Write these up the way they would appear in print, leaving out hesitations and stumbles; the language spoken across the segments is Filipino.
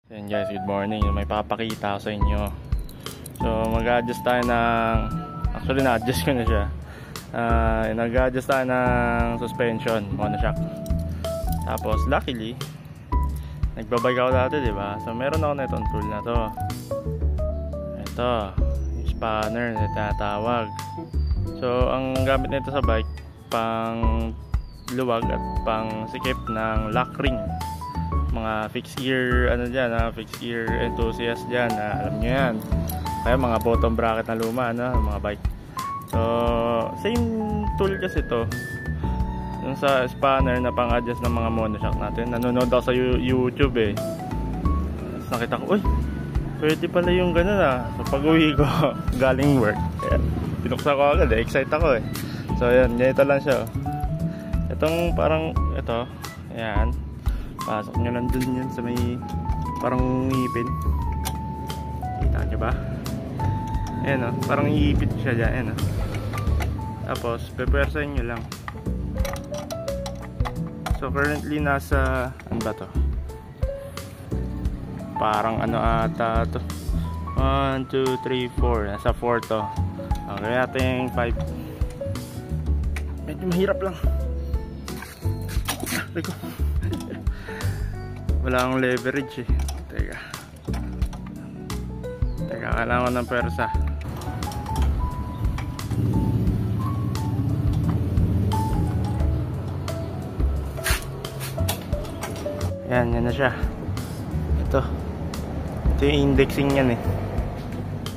Yan guys, good morning. May papakita ako sa inyo. So mag-adjust tayo ng, actually na-adjust ko na siya. Nag-adjust tayo ng suspension, monoshock. Tapos luckily nagbabike ako dati, diba? So meron ako na itong tool na to. Ito yung spanner na tinatawag. So ang gamit nito sa bike, pang luwag at pang sikip ng lock ring. Mga fixed gear ano dyan, fixed gear enthusiast dyan, alam nyo yan. Kaya mga bottom bracket na luma, mga bike. So same tool kasi to yung sa spanner na pang adjust ng mga monoshock natin. Nanonood ako sa YouTube eh. Tapos nakita ko, uy, pwede pala yung ganun So pag uwi ko galing work, ayan, pinuksan ko agad eh, excited ako eh. So ayan, ganito lang siya. Itong parang ito, ayan, pasok nyo lang dun yan sa may parang ngipin. Kita nyo ba? Ayan parang ngipin siya dyan. Ayan tapos pepersahin nyo lang. So currently nasa, ano ba to? Parang ano ata to, 1, 2, 3, 4. Nasa 4 to. Okay, ating 5. Medyo mahirap lang. Wala akong leverage eh. Teka, kailangan ko ng persa. Yan na siya. Ito yung indexing yan eh.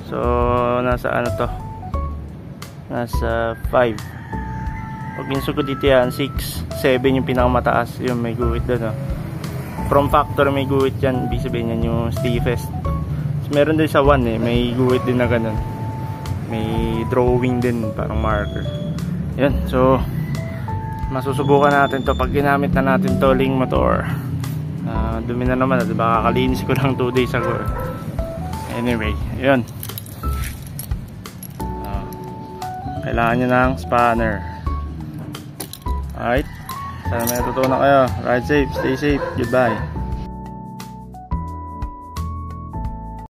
So nasa ano to, nasa 5. Pag inso ko dito yan, 6, 7 yung pinakamataas. Yung may guhit doon From factor may guhit yan, ibig sabihin yan yung stiffest. So, meron din sa 1 eh, may guhit din na ganun. May drawing din, parang marker. Yan, so masusubukan natin to pag ginamit na natin to link motor. Dumi na naman, diba? Kakalinis ko lang 2 days ago. Anyway, yun. Kailangan nyo ng spanner. Alright, sana may natutunan kayo. Ride safe, stay safe, goodbye.